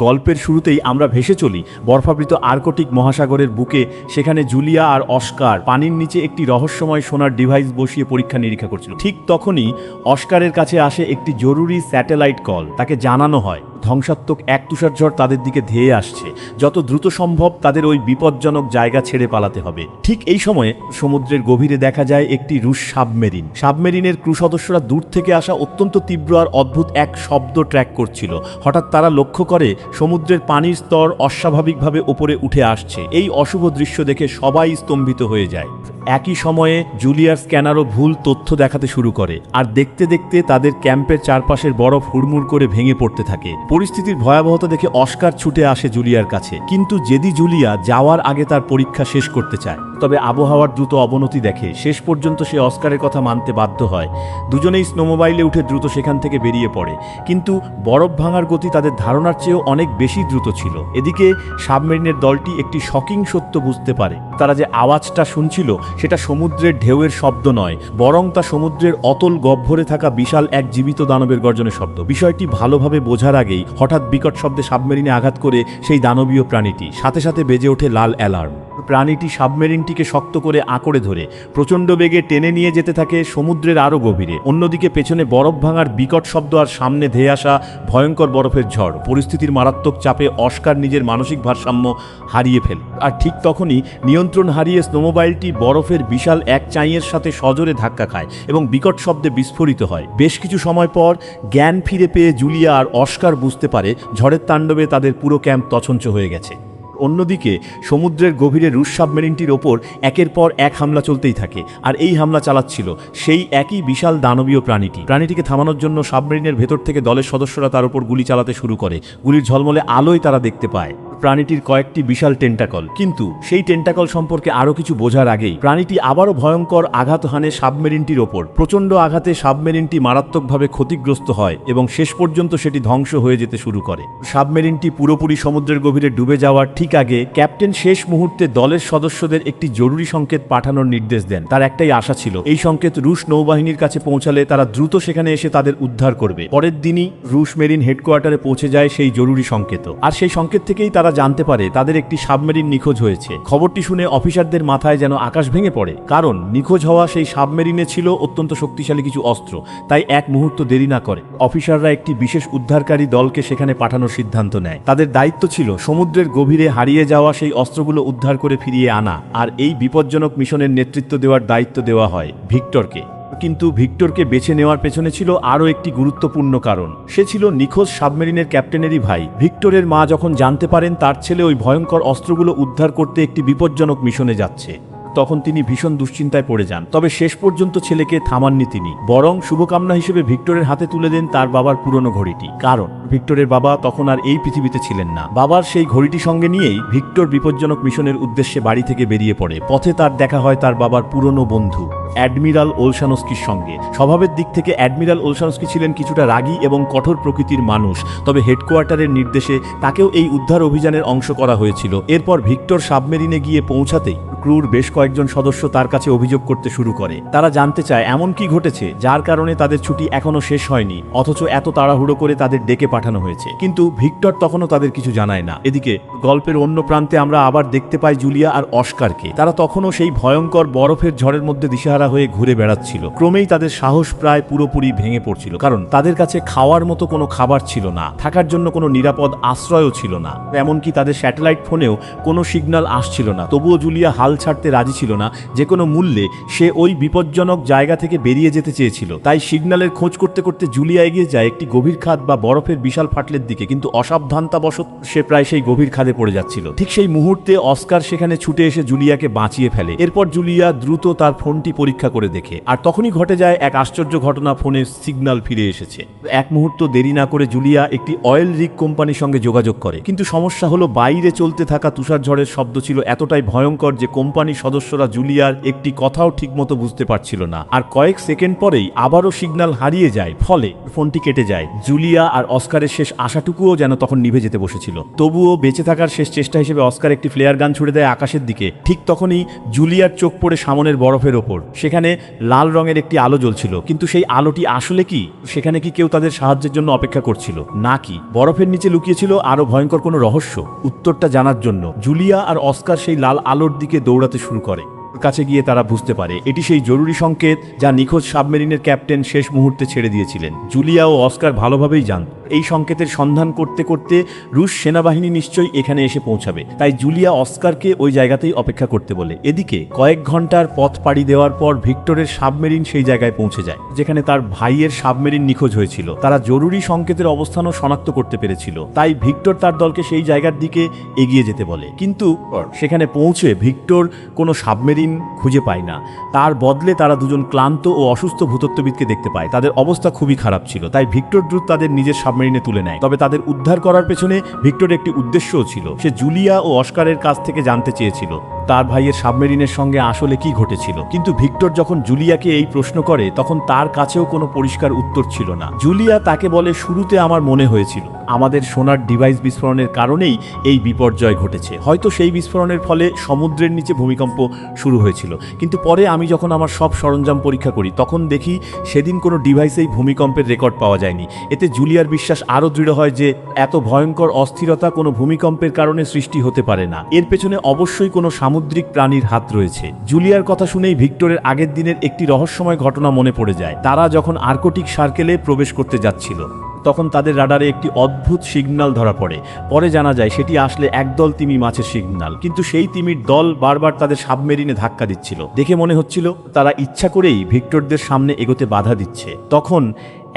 গল্পের শুরুতেই আমরা ভেসে চলি বরফাবৃত আর্কটিক মহাসাগরের বুকে। সেখানে জুলিয়া আর অস্কার পানির নিচে একটি রহস্যময় সোনার ডিভাইস বসিয়ে পরীক্ষা নিরীক্ষা করছিল। ঠিক তখনই অস্কারের কাছে আসে একটি জরুরি স্যাটেলাইট কল। তাকে জানানো হয় ধ্বংসাত্মক এক তুষারঝড় তাদের দিকে ধেয়ে আসছে। যত দ্রুত সম্ভব তাদের ওই বিপজ্জনক জায়গা ছেড়ে পালাতে হবে। ঠিক এই সময়ে সমুদ্রের গভীরে দেখা যায় একটি রুশ সাবমেরিন। সাবমেরিনের ক্রু সদস্যরা দূর থেকে আসা অত্যন্ত তীব্র আর অদ্ভুত এক শব্দ ট্র্যাক করছিল। হঠাৎ তারা লক্ষ্য করে সমুদ্রের পানির স্তর অস্বাভাবিকভাবে উপরে উঠে আসছে। এই অশুভ দৃশ্য দেখে সবাই স্তম্ভিত হয়ে যায়। একই সময়ে জুলিয়ার স্ক্যানারও ভুল তথ্য দেখাতে শুরু করে, আর দেখতে দেখতে তাদের ক্যাম্পের চারপাশের বরফ হুড়মুড় করে ভেঙে পড়তে থাকে। পরিস্থিতির ভয়াবহতা দেখে অস্কার ছুটে আসে জুলিয়ার কাছে, কিন্তু জেদি জুলিয়া যাওয়ার আগে তার পরীক্ষা শেষ করতে চায়। তবে আবহাওয়ার দ্রুত অবনতি দেখে শেষ পর্যন্ত সে অস্কারের কথা মানতে বাধ্য হয়। দুজনেই স্নোমোবাইলে উঠে দ্রুত সেখান থেকে বেরিয়ে পড়ে, কিন্তু বরফ ভাঙার গতি তাদের ধারণার চেয়েও অনেক বেশি দ্রুত ছিল। এদিকে সাবমেরিনের দলটি একটি শকিং সত্য বুঝতে পারে। তারা যে আওয়াজটা শুনছিল সেটা সমুদ্রের ঢেউয়ের শব্দ নয়, বরং তা সমুদ্রের অতল গহ্বরে থাকা বিশাল এক জীবিত দানবের গর্জনের শব্দ। বিষয়টি ভালোভাবে বোঝার আগেই হঠাৎ বিকট শব্দে সাবমেরিনে আঘাত করে সেই দানবীয় প্রাণীটি। সাথে সাথে বেজে ওঠে লাল অ্যালার্ম। প্রাণীটি সাবমেরিনটিকে শক্ত করে আঁকড়ে ধরে প্রচণ্ড বেগে টেনে নিয়ে যেতে থাকে সমুদ্রের আরও গভীরে। অন্যদিকে পেছনে বরফ ভাঙার বিকট শব্দ আর সামনে ধেয়ে আসা ভয়ঙ্কর বরফের ঝড়। পরিস্থিতির মারাত্মক চাপে অস্কার নিজের মানসিক ভারসাম্য হারিয়ে ফেলে, আর ঠিক তখনই নিয়ন্ত্রণ হারিয়ে স্নোমোবাইলটি বরফের বিশাল এক চাঁইয়ের সাথে সজোরে ধাক্কা খায় এবং বিকট শব্দে বিস্ফোরিত হয়। বেশ কিছু সময় পর জ্ঞান ফিরে পেয়ে জুলিয়া আর অস্কার বুঝতে পারে ঝড়ের তাণ্ডবে তাদের পুরো ক্যাম্প তছঞ্চ হয়ে গেছে। অন্যদিকে সমুদ্রের গভীরে রুশ সাবমেরিনটির ওপর একের পর এক হামলা চলতেই থাকে, আর এই হামলা চালাচ্ছিল সেই একই বিশাল দানবীয় প্রাণীটিকে থামানোর জন্য সাবমেরিনের ভেতর থেকে দলের সদস্যরা তার উপর গুলি চালাতে শুরু করে। গুলির ঝলমলে আলোয় তারা দেখতে পায় প্রাণীটির কয়েকটি বিশাল টেন্টাকল। কিন্তু সেই টেন্টাকল সম্পর্কে আরও কিছু বোঝার আগেই প্রাণীটি আবারও ভয়ঙ্কর আঘাত হানে সাবমেরিনটির ওপর। প্রচণ্ড আঘাতে সাবমেরিনটি মারাত্মকভাবে ক্ষতিগ্রস্ত হয় এবং শেষ পর্যন্ত সেটি ধ্বংস হয়ে যেতে শুরু করে। সাবমেরিনটি পুরোপুরি সমুদ্রের গভীরে ডুবে যাওয়ার ঠিক আগে ক্যাপ্টেন শেষ মুহূর্তে দলের সদস্যদের একটি জরুরি সংকেত পাঠানোর নির্দেশ দেন। তার একটাই আশা ছিল, এই সংকেত রুশ নৌবাহিনীর কাছে পৌঁছালে তারা দ্রুত সেখানে এসে তাদের উদ্ধার করবে। পরের দিনই রুশ মেরিন হেডকোয়ার্টারে পৌঁছে যায় সেই জরুরি সংকেত, আর সেই সংকেত থেকেই তারা জানতে পারে তাদের একটি সাবমেরিন নিখোঁজ হয়েছে। খবরটি শুনে অফিসারদের মাথায় যেন আকাশ ভেঙে পড়ে, কারণ নিখোঁজ হওয়া সেই সাবমেরিনে ছিল অত্যন্ত শক্তিশালী কিছু অস্ত্র। তাই এক মুহূর্ত দেরি না করে অফিসাররা একটি বিশেষ উদ্ধারকারী দলকে সেখানে পাঠানোর সিদ্ধান্ত নেয়। তাদের দায়িত্ব ছিল সমুদ্রের গভীরে হারিয়ে যাওয়া সেই অস্ত্রগুলো উদ্ধার করে ফিরিয়ে আনা, আর এই বিপজ্জনক মিশনের নেতৃত্ব দেওয়ার দায়িত্ব দেওয়া হয় ভিক্টরকে। কিন্তু ভিক্টরকে বেছে নেওয়ার পেছনে ছিল আরও একটি গুরুত্বপূর্ণ কারণ। সে ছিল নিখোঁজ সাবমেরিনের ক্যাপ্টেনেরই ভাই। ভিক্টরের মা যখন জানতে পারেন তার ছেলে ওই ভয়ঙ্কর অস্ত্রগুলো উদ্ধার করতে একটি বিপজ্জনক মিশনে যাচ্ছে, তখন তিনি ভীষণ দুশ্চিন্তায় পড়ে যান। তবে শেষ পর্যন্ত ছেলেকে থামাননি তিনি, বরং শুভকামনা হিসেবে ভিক্টরের হাতে তুলে দেন তার বাবার পুরনো ঘড়িটি। কারণ ভিক্টরের বাবা তখন আর এই পৃথিবীতে ছিলেন না। বাবার সেই ঘড়িটি সঙ্গে নিয়েই ভিক্টর বিপজ্জনক মিশনের উদ্দেশ্যে বাড়ি থেকে বেরিয়ে পড়ে। পথে তার দেখা হয় তার বাবার পুরনো বন্ধু অ্যাডমিরাল ওলশানস্কির সঙ্গে। স্বভাবের দিক থেকে অ্যাডমিরাল ওলশানস্কি ছিলেন কিছুটা রাগী এবং কঠোর প্রকৃতির মানুষ, তবে হেডকোয়ার্টারের নির্দেশে তাকেও এই উদ্ধার অভিযানের অংশ করা হয়েছিল। এরপর ভিক্টর সাবমেরিনে গিয়ে পৌঁছাতেই ক্রুর বেশ কয়েকজন সদস্য তার কাছে অভিযোগ করতে শুরু করে। তারা জানতে চায় এমন কি ঘটেছে যার কারণে তাদের ছুটি এখনো শেষ হয়নি, অথচ এত তাড়াহুড়ো করে তাদের ডেকে পাঠানো হয়েছে। কিন্তু ভিক্টর তখনও তাদের কিছু জানায় না। এদিকে গল্পের অন্য প্রান্তে আমরা আবার দেখতে পাই জুলিয়া আর অস্কারকে। তারা তখনও সেই ভয়ঙ্কর বরফের ঝড়ের মধ্যে দিশেহারা হয়ে ঘুরে বেড়াচ্ছিল। ক্রমেই তাদের সাহস প্রায় পুরোপুরি ভেঙে পড়ছিল, কারণ তাদের কাছে খাওয়ার মতো কোনো খাবার ছিল না, থাকার জন্য কোনো নিরাপদ আশ্রয়ও ছিল না, এমনকি তাদের স্যাটেলাইট ফোনেও কোনো সিগন্যাল আসছিল না। তবুও জুলিয়া হাল ছাড়তে রাজি ছিল না। যে কোনো মূল্যে সে ওই বিপজ্জনক জায়গা থেকে বেরিয়ে যেতে চেয়েছিল। তাই সিগন্যালের খোঁজ করতে করতে জুলিয়া এগিয়ে যায় একটি গভীর খাদ বা বরফের বিশাল ফাটলের দিকে, কিন্তু অসাবধানতাবশত সে প্রায় সেই গভীর খাদে পড়ে যাচ্ছিল। ঠিক সেই মুহূর্তে অস্কার সেখানে ছুটে এসে জুলিয়াকে বাঁচিয়ে ফেলে। এরপর জুলিয়া দ্রুত তার ফোনটি পরীক্ষা করে দেখে, আর তখনই ঘটে যায় এক আশ্চর্য ঘটনা। ফোনের সিগন্যাল ফিরে এসেছে। এক মুহূর্ত দেরি না করে জুলিয়া একটি অয়েল রিগ কোম্পানির সঙ্গে যোগাযোগ করে, কিন্তু সমস্যা হলো বাইরে চলতে থাকা তুষারঝড়ের শব্দ ছিল এতটাই ভয়ঙ্কর যে কোম্পানির সদস্য সদস্যরা জুলিয়ার একটি কথাও ঠিকমতো বুঝতে পারছিল না, আর কয়েক সেকেন্ড পরেই আবারও সিগন্যাল হারিয়ে যায়, ফলে ফোনটি কেটে যায়। জুলিয়া আর অস্কারের শেষ আশাটুকুও যেন তখন নিভে যেতে বসেছিল। তবুও বেঁচে থাকার শেষ চেষ্টা হিসেবে অস্কার একটি ফ্লেয়ার গান ছুড়ে দেয় আকাশের দিকে। ঠিক তখনই জুলিয়ার চোখ পড়ে সামনের বরফের ওপর। সেখানে লাল রঙের একটি আলো জ্বলছিল, কিন্তু সেই আলোটি আসলে কি? সেখানে কি কেউ তাদের সাহায্যের জন্য অপেক্ষা করছিল, নাকি বরফের নিচে লুকিয়েছিল আরো ভয়ঙ্কর কোনো রহস্য? উত্তরটা জানার জন্য জুলিয়া আর অস্কার সেই লাল আলোর দিকে দৌড়াতে শুরু করে। কাছে গিয়ে তারা বুঝতে পারে এটি সেই জরুরি সংকেত যা নিখোঁজ সাবমেরিনের ক্যাপ্টেন শেষ মুহূর্তে ছেড়ে দিয়েছিলেন। জুলিয়া ও অস্কার ভালোভাবেই জানত এই সংকেতের সন্ধান করতে করতে রুশ সেনাবাহিনী নিশ্চয়ই এখানে এসে পৌঁছাবে, তাই জুলিয়া অস্কারকে ওই জায়গাতেই অপেক্ষা করতে বলে। এদিকে কয়েক ঘন্টার পথ পাড়ি দেওয়ার পর ভিক্টরের সাবমেরিন সেই জায়গায় পৌঁছে যায় যেখানে তার ভাইয়ের সাবমেরিন নিখোঁজ হয়েছিল। তারা জরুরি সংকেতের অবস্থানও শনাক্ত করতে পেরেছিল, তাই ভিক্টর তার দলকে সেই জায়গার দিকে এগিয়ে যেতে বলে। কিন্তু সেখানে পৌঁছে ভিক্টর কোনো সাবমেরিন খুঁজে পায় না। তার বদলে তারা দুজন ক্লান্ত ও অসুস্থ ভূতত্ত্ববিদকে দেখতে পায়। তাদের অবস্থা খুবই খারাপ ছিল, তাই ভিক্টর দ্রুত তাদের নিজের সাবমেরিনে তুলে নেয়। তবে তাদের উদ্ধার করার পেছনে ভিক্টরের একটি উদ্দেশ্যও ছিল। সে জুলিয়া ও অস্কারের কাছ থেকে জানতে চেয়েছিল তার ভাইয়ের সাবমেরিনের সঙ্গে আসলে কি ঘটেছিল। কিন্তু ভিক্টর যখন জুলিয়াকে এই প্রশ্ন করে তখন তার কাছেও কোনো পরিষ্কার উত্তর ছিল না। জুলিয়া তাকে বলে, শুরুতে আমার মনে হয়েছিল আমাদের সোনার ডিভাইস বিস্ফোরণের কারণেই এই বিপর্যয় ঘটেছে। হয়তো সেই বিস্ফোরণের ফলে সমুদ্রের নিচে ভূমিকম্প শুরু হয়েছিল, কিন্তু পরে আমি যখন আমার সব সরঞ্জাম পরীক্ষা করি তখন দেখি সেদিন কোনো ডিভাইসেই ভূমিকম্পের রেকর্ড পাওয়া যায়নি। এতে জুলিয়ার বিশ্বাস আরও দৃঢ় হয় যে এত ভয়ঙ্কর অস্থিরতা কোনো ভূমিকম্পের কারণে সৃষ্টি হতে পারে না। এর পেছনে অবশ্যই কোনো সামুদ্রিক প্রাণীর হাত রয়েছে। জুলিয়ার কথা শুনেই ভিক্টরের আগের দিনের একটি রহস্যময় ঘটনা মনে পড়ে যায়। তারা যখন আর্কটিক সার্কেলে প্রবেশ করতে যাচ্ছিল তখন তাদের রাডারে একটি অদ্ভুত সিগন্যাল ধরা পড়ে। পরে জানা যায় সেটি আসলে একদল তিমি মাছের সিগন্যাল, কিন্তু সেই তিমির দল বারবার তাদের সাবমেরিনে ধাক্কা দিচ্ছিল। দেখে মনে হচ্ছিল তারা ইচ্ছা করেই ভিক্টরদের সামনে এগোতে বাধা দিচ্ছে। তখন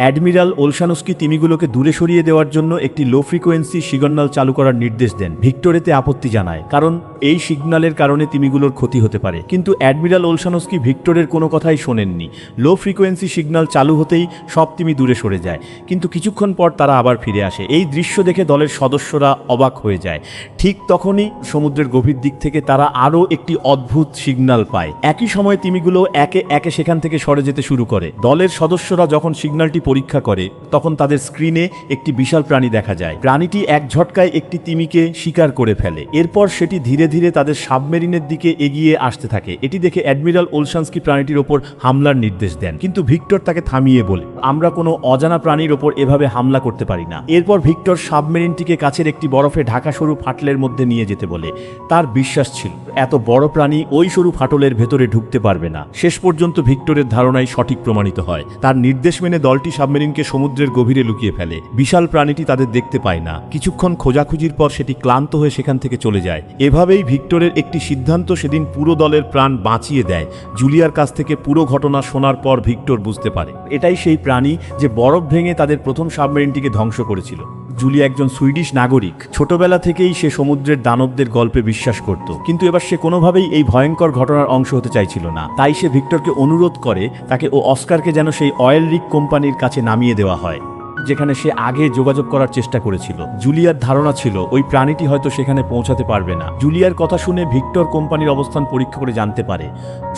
অ্যাডমিরাল ওলশানস্কি তিমিগুলোকে দূরে সরিয়ে দেওয়ার জন্য একটি লো ফ্রিকোয়েন্সি সিগন্যাল চালু করার নির্দেশ দেন। ভিক্টর এতে আপত্তি জানায়, কারণ এই সিগন্যালের কারণে তিমিগুলোর ক্ষতি হতে পারে। কিন্তু অ্যাডমিরাল ওলশানস্কি ভিক্টরের কোনো কথাই শোনেননি। লো ফ্রিকোয়েন্সি সিগন্যাল চালু হতেই সব তিমি দূরে সরে যায়, কিন্তু কিছুক্ষণ পর তারা আবার ফিরে আসে। এই দৃশ্য দেখে দলের সদস্যরা অবাক হয়ে যায়। ঠিক তখনই সমুদ্রের গভীর দিক থেকে তারা আরও একটি অদ্ভুত সিগন্যাল পায়। একই সময় তিমিগুলো একে একে সেখান থেকে সরে যেতে শুরু করে। দলের সদস্যরা যখন সিগন্যালটি পরীক্ষা করে তখন তাদের স্ক্রিনে একটি বিশাল প্রাণী দেখা যায়। প্রাণীটি এক ঝটকায় একটি তিমিকে শিকার করে ফেলে। এরপর সেটি ধীরে ধীরে তাদের সাবমেরিনের দিকে এগিয়ে আসতে থাকে। এটি দেখে অ্যাডমিরাল ওলশানস্কি প্রাণীটির ওপর হামলার নির্দেশ দেন, কিন্তু ভিক্টর তাকে থামিয়ে বলে, আমরা কোনো অজানা প্রাণীর ওপর এভাবে হামলা করতে পারি না। এরপর ভিক্টর সাবমেরিনটিকে কাছের একটি বরফে ঢাকা সরু ফাটলের মধ্যে নিয়ে যেতে বলে। তার বিশ্বাস ছিল এত বড় প্রাণী ওই সরু ফাটলের ভেতরে ঢুকতে পারবে না। শেষ পর্যন্ত ভিক্টরের ধারণাই সঠিক প্রমাণিত হয়। তার নির্দেশ মেনে দলটি সাবমেরিনকে সমুদ্রের গভীরে লুকিয়ে ফেলে। বিশাল প্রাণীটি তাদের দেখতে পায় না। কিছুক্ষণ খোঁজাখুঁজির পর সেটি ক্লান্ত হয়ে সেখান থেকে চলে যায়। এভাবেই ভিক্টরের একটি সিদ্ধান্ত সেদিন পুরো দলের প্রাণ বাঁচিয়ে দেয়। জুলিয়ার কাছ থেকে পুরো ঘটনা শোনার পর ভিক্টর বুঝতে পারে এটাই সেই প্রাণী যে বরফ ভেঙে তাদের প্রথম সাবমেরিনটিকে ধ্বংস করেছিল। জুলিয়া একজন সুইডিশ নাগরিক। ছোটবেলা থেকেই সে সমুদ্রের দানবদের গল্পে বিশ্বাস করত, কিন্তু এবার সে কোনোভাবেই এই ভয়ঙ্কর ঘটনার অংশ হতে চাইছিল না। তাই সে ভিক্টরকে অনুরোধ করে তাকে ও অস্কারকে যেন সেই অয়েল রিগ কোম্পানির কাছে নামিয়ে দেওয়া হয় যেখানে সে আগে যোগাযোগ করার চেষ্টা করেছিল। জুলিয়ার ধারণা ছিল ওই প্রাণীটি হয়তো সেখানে পৌঁছাতে পারবে না। জুলিয়ার কথা শুনে ভিক্টর কোম্পানির অবস্থান পরীক্ষা করে জানতে পারে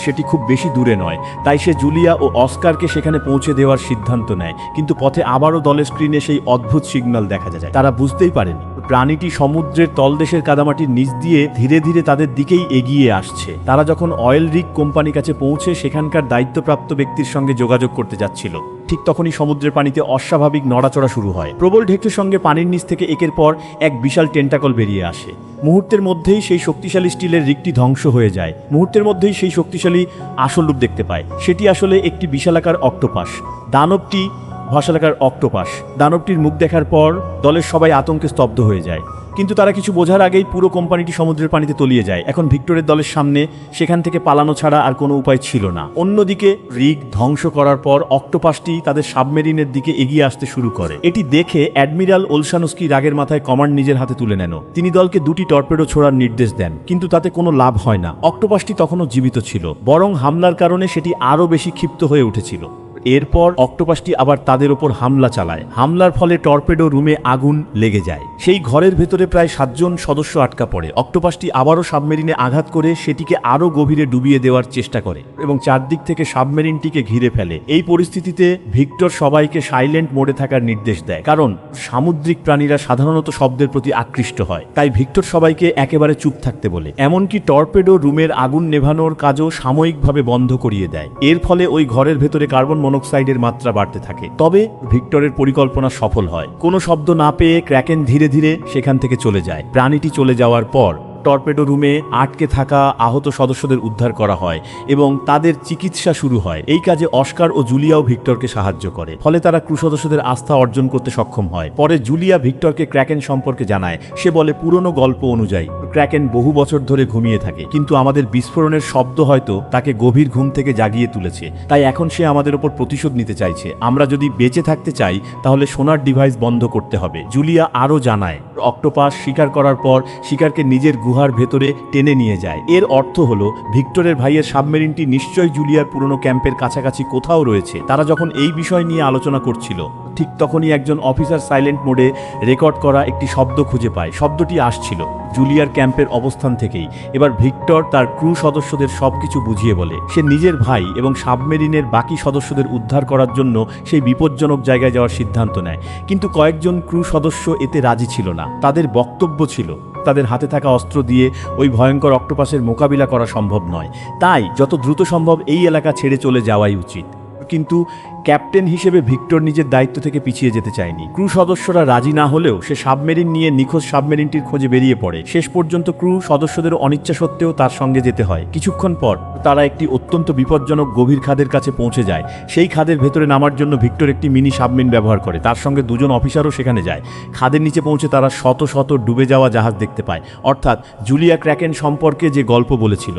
সেটি খুব বেশি দূরে নয়। তাই সে জুলিয়া ও অস্কারকে সেখানে পৌঁছে দেওয়ার সিদ্ধান্ত নেয়। কিন্তু পথে আবারও দলের স্ক্রিনে সেই অদ্ভুত সিগন্যাল দেখা যায়। তারা বুঝতেই পারেনি প্রাণীটি সমুদ্রের তলদেশের কাদামাটির নিচ দিয়ে ধীরে ধীরে তাদের দিকেই এগিয়ে আসছে। তারা যখন অয়েল রিগ কোম্পানির কাছে পৌঁছে সেখানকার দায়িত্বপ্রাপ্ত ব্যক্তির সঙ্গে যোগাযোগ করতে যাচ্ছিল, ঠিক তখনই সমুদ্রের পানিতে অস্বাভাবিক নড়াচড়া শুরু হয়। প্রবল ঢেউয়ের সঙ্গে পানির নিচ থেকে একের পর এক বিশাল টেন্টাকল বেরিয়ে আসে। মুহূর্তের মধ্যেই সেই শক্তিশালী স্টিলের রিগটি ধ্বংস হয়ে যায়। মুহূর্তের মধ্যেই সেই শক্তিশালী আসল রূপ দেখতে পায়। সেটি আসলে একটি বিশালাকার অক্টোপাস। দানবটির মুখ দেখার পর দলের সবাই আতঙ্কে স্তব্ধ হয়ে যায়। কিন্তু তারা কিছু বোঝার আগেই পুরো কোম্পানিটি সমুদ্রের পানিতে তলিয়ে যায়। এখন ভিক্টরের দলের সামনে সেখান থেকে পালানো ছাড়া আর কোনো উপায় ছিল না। অন্যদিকে রিগ ধ্বংস করার পর অক্টোপাসটি তাদের সাবমেরিনের দিকে এগিয়ে আসতে শুরু করে। এটি দেখে অ্যাডমিরাল ওলশানস্কি রাগের মাথায় কমান্ড নিজের হাতে তুলে নেন। তিনি দলকে 2টি টর্পেডো ছোড়ার নির্দেশ দেন, কিন্তু তাতে কোনো লাভ হয় না। অক্টোপাসটি তখনও জীবিত ছিল, বরং হামলার কারণে সেটি আরও বেশি ক্ষিপ্ত হয়ে উঠেছিল। এরপর অক্টোপাসটি আবার তাদের ওপর হামলা চালায়। হামলার ফলে টর্পেডো রুমে আগুন লেগে যায়। সেই ঘরের ভেতরে প্রায় 7 জন সদস্য আটকা পড়ে। অক্টোপাসটি আবারও সাবমেরিনে আঘাত করে সেটিকে আরও গভীরে ডুবিয়ে দেওয়ার চেষ্টা করে এবং চারদিক থেকে সাবমেরিনটিকে ঘিরে ফেলে। এই পরিস্থিতিতে ভিক্টর সবাইকে সাইলেন্ট মোডে থাকার নির্দেশ দেয়, কারণ সামুদ্রিক প্রাণীরা সাধারণত শব্দের প্রতি আকৃষ্ট হয়। তাই ভিক্টর সবাইকে একেবারে চুপ থাকতে বলে। এমনকি টর্পেডো রুমের আগুন নেভানোর কাজও সাময়িকভাবে বন্ধ করিয়ে দেয়। এর ফলে ওই ঘরের ভেতরে কার্বন মনোক্সাইডের মাত্রা বাড়তে থাকে। তবে ভিক্টরের পরিকল্পনা সফল হয়। কোনো শব্দ না পেয়ে ক্র্যাকেন ধীরে ধীরে সেখান থেকে চলে যায়। প্রাণীটি চলে যাওয়ার পর টর্পেডো রুমে আটকে থাকা আহত সদস্যদের উদ্ধার করা হয় এবং তাদের চিকিৎসা শুরু হয়। এই কাজে অস্কার ও জুলিয়াও ভিক্টরকে সাহায্য করে, ফলে তারা ক্রু সদস্যদের আস্থা অর্জন করতে সক্ষম হয়। পরে জুলিয়া ভিক্টরকে ক্র্যাকেন সম্পর্কে জানায়। সে বলে, পুরনো গল্প অনুযায়ী ক্র্যাকেন বহু বছর ধরে ঘুমিয়ে থাকে, কিন্তু আমাদের বিস্ফোরণের শব্দ হয়তো তাকে গভীর ঘুম থেকে জাগিয়ে তুলেছে। তাই এখন সে আমাদের ওপর প্রতিশোধ নিতে চাইছে। আমরা যদি বেঁচে থাকতে চাই তাহলে সোনার ডিভাইস বন্ধ করতে হবে। জুলিয়া আরও জানায়, অক্টোপাস শিকার করার পর শিকারকে নিজের গুহার ভেতরে টেনে নিয়ে যায়। এর অর্থ হলো ভিক্টরের ভাইয়ের সাবমেরিনটি নিশ্চয়ই জুলিয়ার পুরনো ক্যাম্পের কাছাকাছি কোথাও রয়েছে। তারা যখন এই বিষয় নিয়ে আলোচনা করছিল, ঠিক তখনই একজন অফিসার সাইলেন্ট মোডে রেকর্ড করা একটি শব্দ খুঁজে পায়। শব্দটি আসছিল জুলিয়ার ক্যাম্পের অবস্থান থেকেই। এবার ভিক্টর তার ক্রু সদস্যদের সবকিছু বুঝিয়ে বলে। সে নিজের ভাই এবং সাবমেরিনের বাকি সদস্যদের উদ্ধার করার জন্য সেই বিপজ্জনক জায়গায় যাওয়ার সিদ্ধান্ত নেয়। কিন্তু কয়েকজন ক্রু সদস্য এতে রাজি ছিল না। তাদের বক্তব্য ছিল তাদের হাতে থাকা অস্ত্র দিয়ে ওই ভয়ঙ্কর অক্টোপাসের মোকাবিলা করা সম্ভব নয়, তাই যত দ্রুত সম্ভব এই এলাকা ছেড়ে চলে যাওয়াই উচিত। কিন্তু ক্যাপ্টেন হিসেবে ভিক্টর নিজের দায়িত্ব থেকে পিছিয়ে যেতে চায়নি। ক্রু সদস্যরা রাজি না হলেও সে সাবমেরিন নিয়ে নিখোঁজ সাবমেরিনটির খোঁজে বেরিয়ে পড়ে। শেষ পর্যন্ত ক্রু সদস্যদের অনিচ্ছা সত্ত্বেও তার সঙ্গে যেতে হয়। কিছুক্ষণ পর তারা একটি অত্যন্ত বিপজ্জনক গভীর খাদের কাছে পৌঁছে যায়। সেই খাদের ভেতরে নামার জন্য ভিক্টর একটি মিনি সাবমেরিন ব্যবহার করে। তার সঙ্গে 2 জন অফিসারও সেখানে যায়। খাদের নিচে পৌঁছে তারা শত শত ডুবে যাওয়া জাহাজ দেখতে পায়। অর্থাৎ জুলিয়া ক্র্যাকেন সম্পর্কে যে গল্প বলেছিল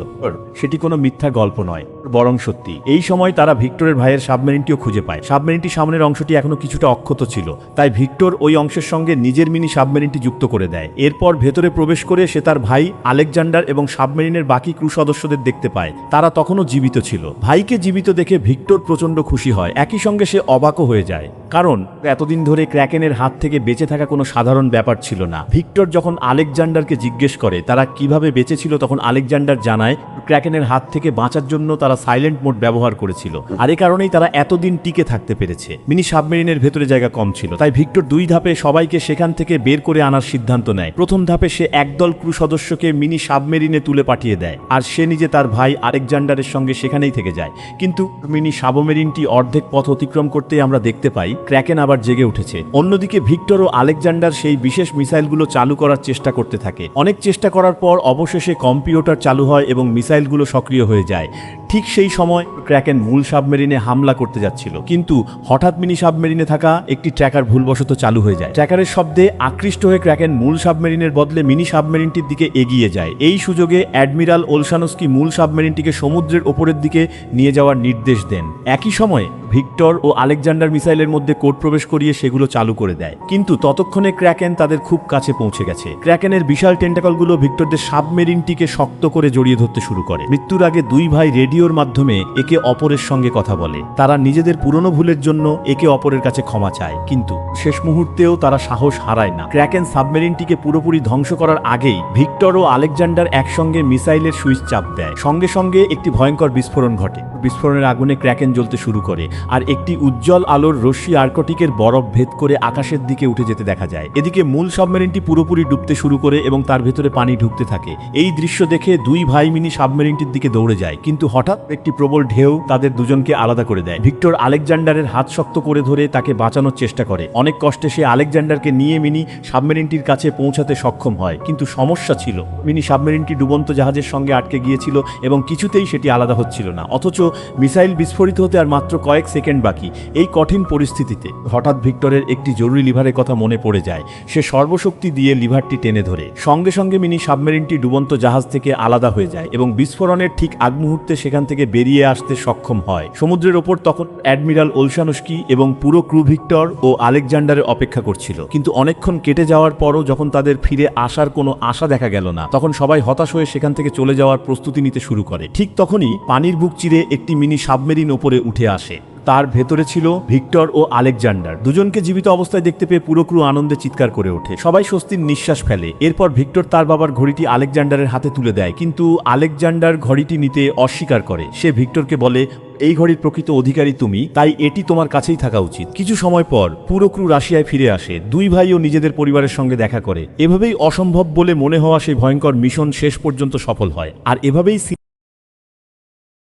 সেটি কোনো মিথ্যা গল্প নয়, বরং সত্যি। এই সময় তারা ভিক্টরের ভাইয়ের সাবমেরিনটিও খুঁজে পায়। সাবমেরিনটি সামনের অংশটি এখনো কিছুটা অক্ষত ছিল, তাই ভিক্টর ওই অংশের সঙ্গে নিজের মিনি সাবমেরিনটি যুক্ত করে দেয়। এরপর ভেতরে প্রবেশ করে সে তার ভাই আলেকজান্ডার এবং সাবমেরিনের বাকি ক্রু সদস্যদের দেখতে পায়। তারা তখনও জীবিত ছিল। ভাইকে জীবিত দেখে ভিক্টর প্রচণ্ড খুশি হয়। একই সঙ্গে সে অবাকও হয়ে যায়, কারণ এতদিন ধরে ক্র্যাকেনের হাত থেকে বেঁচে থাকা কোনো সাধারণ ব্যাপার ছিল না। ভিক্টর যখন আলেকজান্ডারকে জিজ্ঞেস করে তারা কিভাবে বেঁচে ছিল, তখন আলেকজান্ডার জানায় ক্র্যাকেনের হাত থেকে বাঁচার জন্য তারা সাইলেন্ট মোড ব্যবহার করেছিল, আর এ কারণেই তারা এতদিন টিকে থাকতে পেরেছে। মিনি সাবমেরিনের ভেতরে জায়গা কম ছিল, তাই ভিক্টর 2 ধাপে সবাইকে সেখান থেকে বের করে আনার সিদ্ধান্ত নেয়। প্রথম ধাপে সে একদল ক্রু সদস্যকে মিনি সাবমেরিনে তুলে পাঠিয়ে দেয়, আর সে নিজে তার ভাই আলেকজান্ডারের সঙ্গে সেখানেই থেকে যায়। কিন্তু মিনি সাবমেরিনটি অর্ধেক পথ অতিক্রম করতেই আমরা দেখতে পাই ক্র্যাকেন আবার জেগে উঠেছে। অন্যদিকে ভিক্টর ও আলেকজান্ডার সেই বিশেষ মিসাইলগুলো চালু করার চেষ্টা করতে থাকে। অনেক চেষ্টা করার পর অবশেষে কম্পিউটার চালু হয় এবং মিসাইলগুলো সক্রিয় হয়ে যায়। ঠিক সেই সময় ক্র্যাকেন মূল সাবমেরিনে হামলা করতে যাচ্ছিল, কিন্তু হঠাৎ মিনি সাবমেরিনে থাকা একটি ট্র্যাকার ভুলবশত চালু হয়ে যায়। ট্র্যাকারের শব্দে আকৃষ্ট হয়ে ক্র্যাকেন মূল সাবমেরিনের বদলে মিনি সাবমেরিনটির দিকে এগিয়ে যায়। এই সুযোগে অ্যাডমিরাল ওলশানস্কি মূল সাবমেরিনটিকে সমুদ্রের ওপরের দিকে নিয়ে যাওয়ার নির্দেশ দেন। একই সময়ে ভিক্টর ও আলেকজান্ডার মিসাইলের মধ্যে কোড প্রবেশ করিয়ে সেগুলো চালু করে দেয়। কিন্তু ততক্ষণে ক্র্যাকেন তাদের খুব কাছে পৌঁছে গেছে। ক্র্যাকেনের বিশাল টেন্টাকলগুলো ভিক্টরদের সাবমেরিনটিকে শক্ত করে জড়িয়ে ধরতে শুরু করে। মৃত্যুর আগে 2 ভাই রেডিওর মাধ্যমে একে অপরের সঙ্গে কথা বলে। তারা নিজেদের পুরনো ভুলের জন্য একে অপরের কাছে ক্ষমা চায়, কিন্তু শেষ মুহূর্তেও তারা সাহস হারায় না। ক্র্যাকেন সাবমেরিনটিকে পুরোপুরি ধ্বংস করার আগেই ভিক্টর ও আলেকজান্ডার একসঙ্গে মিসাইলের সুইচ চাপ দেয়। সঙ্গে সঙ্গে একটি ভয়ঙ্কর বিস্ফোরণ ঘটে। বিস্ফোরণের আগুনে ক্র্যাকেন জ্বলতে শুরু করে, আর একটি উজ্জ্বল আলোর রশ্মি আর্কটিকের বরফ ভেদ করে আকাশের দিকে উঠে যেতে দেখা যায়। এদিকে মূল সাবমেরিনটি পুরোপুরি ডুবতে শুরু করে এবং তার ভেতরে পানি ঢুকতে থাকে। এই দৃশ্য দেখে 2 ভাই মিনি সাবমেরিনটির দিকে দৌড়ে যায়, কিন্তু হঠাৎ একটি প্রবল ঢেউ তাদের দুজনকে আলাদা করে দেয়। ভিক্টর আলেকজান্ডারের হাত শক্ত করে ধরে তাকে বাঁচানোর চেষ্টা করে। অনেক কষ্টে সে আলেকজান্ডারকে নিয়ে মিনি সাবমেরিনটির কাছে পৌঁছাতে সক্ষম হয়, কিন্তু সমস্যা ছিল মিনি সাবমেরিনটি ডুবন্ত জাহাজের সঙ্গে আটকে গিয়েছিল এবং কিছুতেই সেটি আলাদা হচ্ছিল না। অথচ মিসাইল বিস্ফোরিত হতে আর মাত্র কয়েক সেকেন্ড বাকি। এই কঠিন পরিস্থিতিতে হঠাৎ ভিক্টরের একটি জরুরি লিভারের কথা মনে পড়ে যায়। সে সর্বশক্তি দিয়ে লিভারটি টেনে ধরে। সঙ্গে সঙ্গে মিনি সাবমেরিনটি ডুবন্ত জাহাজ থেকে আলাদা হয়ে যায় এবং বিস্ফোরণের ঠিক আগ মুহূর্তে সেখান থেকে বেরিয়ে আসতে সক্ষম হয়। সমুদ্রের ওপর তখন অ্যাডমিরাল ওলশানস্কি এবং পুরো ক্রু ভিক্টর ও আলেকজান্ডারের অপেক্ষা করছিল। কিন্তু অনেকক্ষণ কেটে যাওয়ার পরও যখন তাদের ফিরে আসার কোনো আশা দেখা গেল না, তখন সবাই হতাশ হয়ে সেখান থেকে চলে যাওয়ার প্রস্তুতি নিতে শুরু করে। ঠিক তখনই পানির বুক চিরে একটি মিনি সাবমেরিন ওপরে উঠে আসে। তার ভেতরে ছিল ভিক্টর ও আলেকজান্ডার। দুজনকে জীবিত অবস্থায় দেখতে পেয়ে পুরো ক্রু আনন্দে চিৎকার করে ওঠে। সবাই স্বস্তির নিঃশ্বাস ফেলে। এরপর ভিক্টর তার বাবার ঘড়িটি আলেকজান্ডারের হাতে তুলে দেয়, কিন্তু আলেকজান্ডার ঘড়িটি নিতে অস্বীকার করে। সে ভিক্টরকে বলে, এই ঘড়ির প্রকৃত অধিকারী তুমি, তাই এটি তোমার কাছেই থাকা উচিত। কিছু সময় পর পুরো ক্রু রাশিয়ায় ফিরে আসে। দুই ভাইও নিজেদের পরিবারের সঙ্গে দেখা করে। এভাবেই অসম্ভব বলে মনে হওয়া সেই ভয়ঙ্কর মিশন শেষ পর্যন্ত সফল হয়। আর এভাবেই